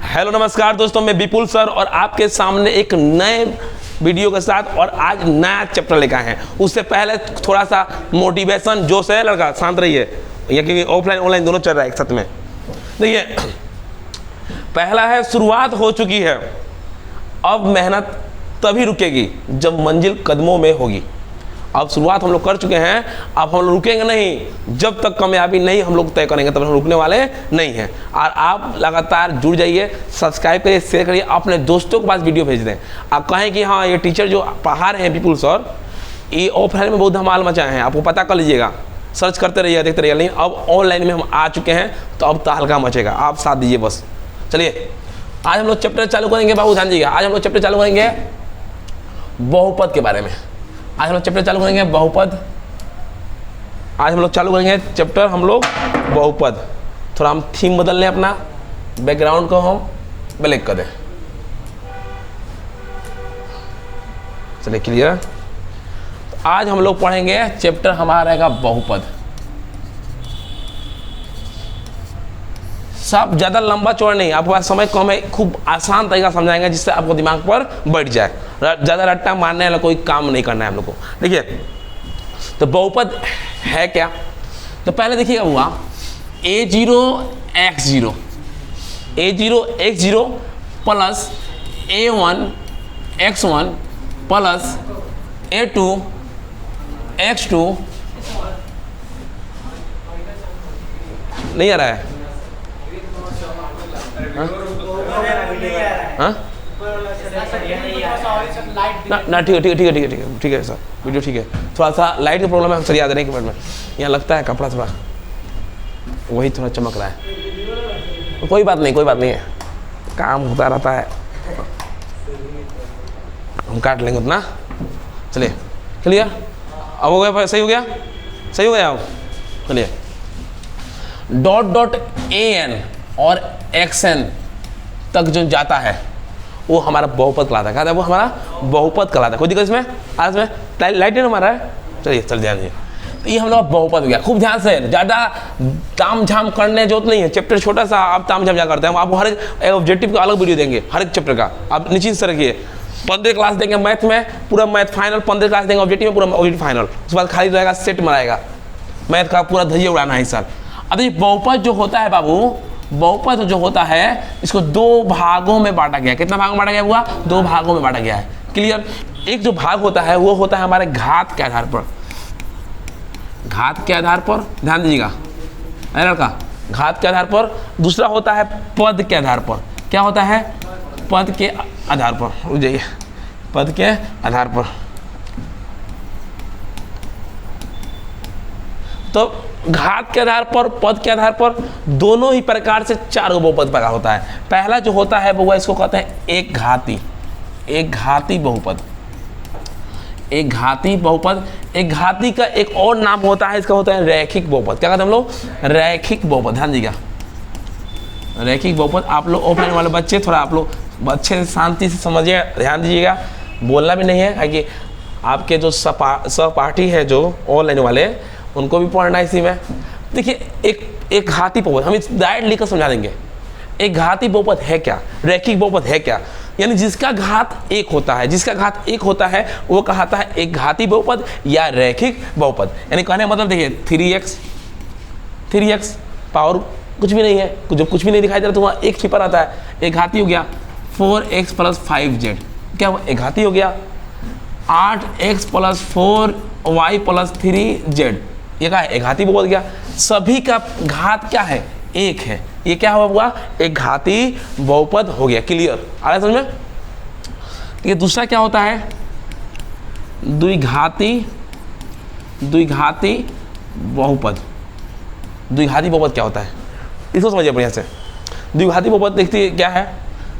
Hello नमस्कार दोस्तों, मैं विपुल सर और आपके सामने एक नए वीडियो के साथ और आज नया चैप्टर लेकर आए हैं। उससे पहले थोड़ा सा मोटिवेशन जोश है, लड़का शांत रहिए, ये क्योंकि ऑफलाइन ऑनलाइन दोनों चल रहा है एक साथ में। देखिए, पहला है शुरुआत हो चुकी है, अब मेहनत तभी रुकेगी जब मंजिल कदमों में होगी। अब शुरुआत हम लोग कर चुके हैं, अब हम लोग रुकेंगे नहीं जब तक कामयाबी नहीं हम लोग तय करेंगे, तब हम रुकने वाले नहीं हैं। और आप लगातार जुड़ जाइए, सब्सक्राइब करिए, शेयर करिए, अपने दोस्तों के पास वीडियो भेज दें। आप कहें कि हाँ ये टीचर जो पढ़ा रहे हैं विपुल सर, ये ऑफलाइन में बहुत धमाल मचाए हैं, आपको पता कर लीजिएगा, सर्च करते रहिए, देखते रहिए। लेकिन अब ऑनलाइन में हम आ चुके हैं तो अब तहलका मचेगा, आप साथ दीजिए बस। चलिए आज हम लोग चैप्टर चालू करेंगे, बाबू ध्यान दीजिएगा। आज हम लोग चैप्टर चालू करेंगे बहुपद के बारे में। आज हम लोग चैप्टर चालू करेंगे बहुपद। आज हम लोग चालू करेंगे चैप्टर हम लोग बहुपद। थोड़ा हम थीम बदल लें, अपना बैकग्राउंड को हम ब्लैक कर दें। चलिए क्लियर। तो आज हम लोग पढ़ेंगे चैप्टर हमारा रहेगा बहुपद। सब ज़्यादा लंबा चौड़ा नहीं, आपके पास समय कम है, खूब आसान तरीका समझाएंगे जिससे आपको दिमाग पर बैठ जाए। ज़्यादा रट्टा मारने वाला कोई काम नहीं करना है हम लोग को। देखिए, तो बहुपद है क्या, तो पहले देखिएगा हुआ a0 x0 plus a1 x1 plus a2 x2 नहीं आ रहा है। हाँ ना ठीक है सर, वीडियो ठीक है। थोड़ा सा लाइट का प्रॉब्लम है, हम सर याद नहीं कि मिनट में यहाँ लगता है कपड़ा थोड़ा वही थोड़ा चमक रहा है। तो कोई बात नहीं है, काम होता रहता है, हम काट लेंगे उतना। चलिए क्लियर, अब हो गया, सही हो गया अब। चलिए डॉट an और xn तक जो जाता है वो हमारा बहुपद कहलाता है। क्या है वो हमारा बहुपद कहलाता है। कोई दिक्कत इसमें? आज में लाइट नहीं हमारा है। चलिए चल ध्यान दीजिए, तो ये हम लोग बहुपद हो गया। खूब ध्यान से, ज़्यादा ताम झाम करने जरूरत नहीं है, चैप्टर छोटा सा, आप ताम झाम करते हैं। हम आपको हर एक ऑब्जेक्टिव का अलग वीडियो देंगे, हर एक चैप्टर का। आप निश्चिंत से रखिए, 15 क्लास देंगे मैथ में, पूरा मैथ फाइनल, 15 क्लास देंगे ऑब्जेक्टिव में, पूरा ऑब्जेक्टिव फाइनल। उसके बाद खाली रहेगा सेट मराएगा, मैथ का पूरा धजिया उड़ाना है इस साल। अब ये बहुपद जो होता है बाबू, बहुपद जो होता है इसको दो भागों में बांटा गया है। कितना भागों में बांटा गया हुआ? दो भागों में बांटा गया है। क्लियर। एक जो भाग होता है वो होता है हमारे घात के आधार पर, घात के आधार पर, ध्यान दीजिएगा लड़का, घात के आधार पर। दूसरा होता है पद के आधार पर। क्या होता है? पद के आधार पर। रुक जाइए, पद के आधार पर। तो घात के आधार पर, पद के आधार पर, दोनों ही प्रकार से चार बहुपद पैदा होता है। पहला जो होता है वो इसको कहते हैं एक घाती बहुपद। एक घाती बहुपद। एक घाती का एक और नाम होता है, इसका होता है रैखिक बहुपद। क्या कहते हैं हम लोग? रैखिक बहुपद। ध्यान दीजिएगा, रैखिक बहुपद। आप लोग ऑफलाइन वाले बच्चे थोड़ा आप लोग अच्छे से शांति से समझिए, ध्यान दीजिएगा, बोलना भी नहीं है, क्योंकि आपके जो सहपाठी है जो ऑनलाइन वाले, उनको भी पढ़ना है इसी में। देखिए, एक घाती बहुपद हम डायरेक्ट लिखकर समझा देंगे। एक घाती बहुपद है क्या, रैखिक बहुपद है क्या, यानी जिसका घात एक होता है, जिसका घात एक होता है वो कहता है एक घाती बहुपद या रैखिक बहुपद। यानी कहने का मतलब देखिए, 3x पावर कुछ भी नहीं है, जब कुछ भी नहीं दिखाई दे रहा तो वहाँ एक छिपा रहता है, एक घाती हो गया। 4x प्लस 5z क्या हुआ? एक घाती हो गया। 8x plus 4y plus 3z, ये क्या है? एक घाती बहुपद गया। सभी का घात क्या है? एक है। ये क्या हुआ? एक घाती बहुपद हो गया। क्लियर आ रहा है समझ में? ये दूसरा क्या होता है? द्विघाती बहुपद। द्विघाती बहुपद क्या होता है इसको समझिए बढ़िया से। द्विघाती बहुपद देखते क्या है?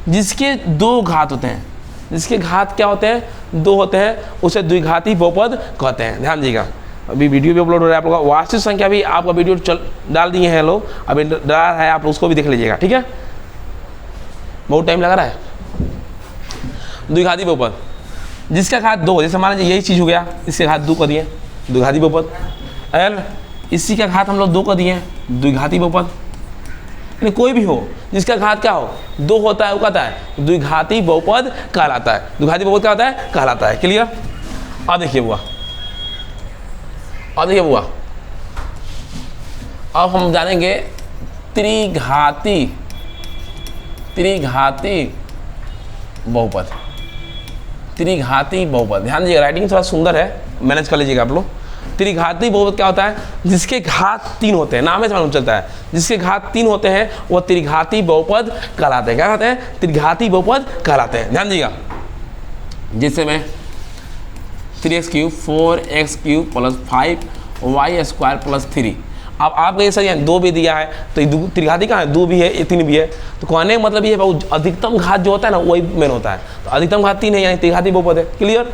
जिसके दो घात होते हैं, जिसके घात क्या होते हैं? दो होते हैं, उसे द्विघाती बहुपद कहते हैं। ध्यान दीजिएगा, अभी वीडियो भी अपलोड हो रहा है, आप लोग का वास्तविक संख्या भी आपका वीडियो डाल दिए हैं लोग, अभी डाला है, आप उसको भी देख लीजिएगा, ठीक है? बहुत टाइम लगा रहा है। द्विघाती बहुपद जिसका घात दो, जैसे मान लीजिए यही चीज़ हो गया, इसके घात दो कर दिए, द्विघाती बहुपद। एल इसी का घात हम लोग दो कर दिए, द्विघाती बहुपद। यानी कोई भी हो जिसका घात क्या हो 2 होता है वो कहता है द्विघाती बहुपद कहलाता है। द्विघाती बहुपद क्या होता है कहलाता है। क्लियर। अब देखिए बुआ, अब हम जानेंगे त्रिघाती बहुपद। त्रिघाती बहुपद, ध्यान दीजिएगा, राइटिंग थोड़ा सुंदर है, मैनेज कर लीजिएगा आप लोग। त्रिघाती बहुपद क्या होता है? जिसके घात 3 होते हैं, नाम से मालूम चलता है, जिसके घात 3 होते हैं वो त्रिघाती बहुपद कहलाते हैं। क्या कहते हैं? त्रिघाती बहुपद कहलाते हैं। ध्यान दीजिएगा, जिससे मैं 3x³ 4x³ + 5y² + 3। अब आप कहिए सर यहाँ 2 भी दिया है तो त्रिघाती कहाँ है? 2 भी है, 3 भी है। तो कहने का मतलब ये है अधिकतम घात जो होता है ना वही मेन होता है। तो अधिकतम घात 3 है, यानी त्रिघाती बहुपद है। क्लियर।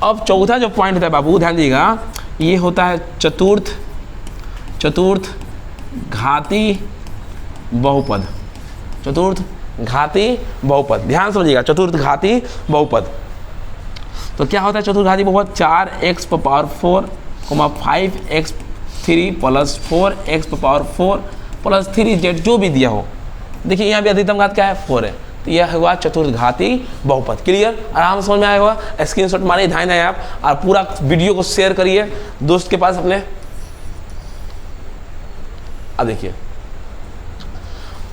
अब चौथा जो पॉइंट होता है बाबू, ध्यान दीजिएगा, ये होता है चतुर्थ घाती बहुपद। चतुर्थ घाती बहुपद, ध्यान समझिएगा, चतुर्थ घाती बहुपद। तो क्या होता है चतुर्थ घाती बहुपद? 4x⁴ 5x³ + 4x⁴ + 3z जो भी दिया हो। देखिए यहाँ भी अधिकतम घात क्या है? 4 है। तो यह हुआ चतुर्थ घाती बहुपद। क्लियर। आराम से समझ में आया होगा। स्क्रीनशॉट मारिए, ध्यान है आप, और पूरा वीडियो को शेयर करिए दोस्त के पास अपने। अब देखिए,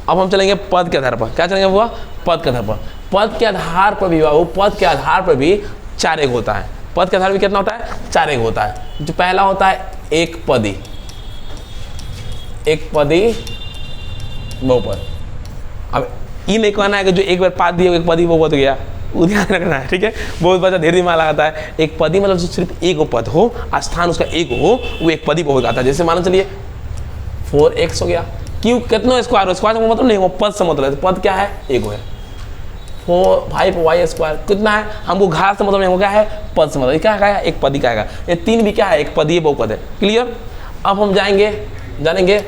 अब हम चलेंगे पद के आधार पर। क्या चलेंगे हुआ? पद के आधार पर। पद के आधार पर भी बाबू, पद के आधार पर भी 4 एक होता है। पद के आधार पर कितना होता है? 4 एक होता है। जो पहला होता है एक पदी बहुपद। अब ये नहीं कहना है कि जो एक बार पाद दिया एक पदी बहुपद हो गया, वो ध्यान रखना है, ठीक है। बहुत बच्चा धीरे दिमाग लगाता है। एक पदी मतलब जो सिर्फ एक पद हो, स्थान उसका एक हो, वो एक पदी बहुपद आता है। जैसे मानो चलिए 4x हो गया, क्यों? कितना स्क्वायर हो? स्क्वायर का मतलब नहीं, वो पद से मतलब है। तो पद क्या है? एक है। 5y² कितना है? हमको घात से मतलब नहीं, वो क्या है? पद से मतलब। क्या है? एक पदी का है। ये 3 भी क्या है? एक पदी बहुपद है। क्लियर। अब हम जानेंगे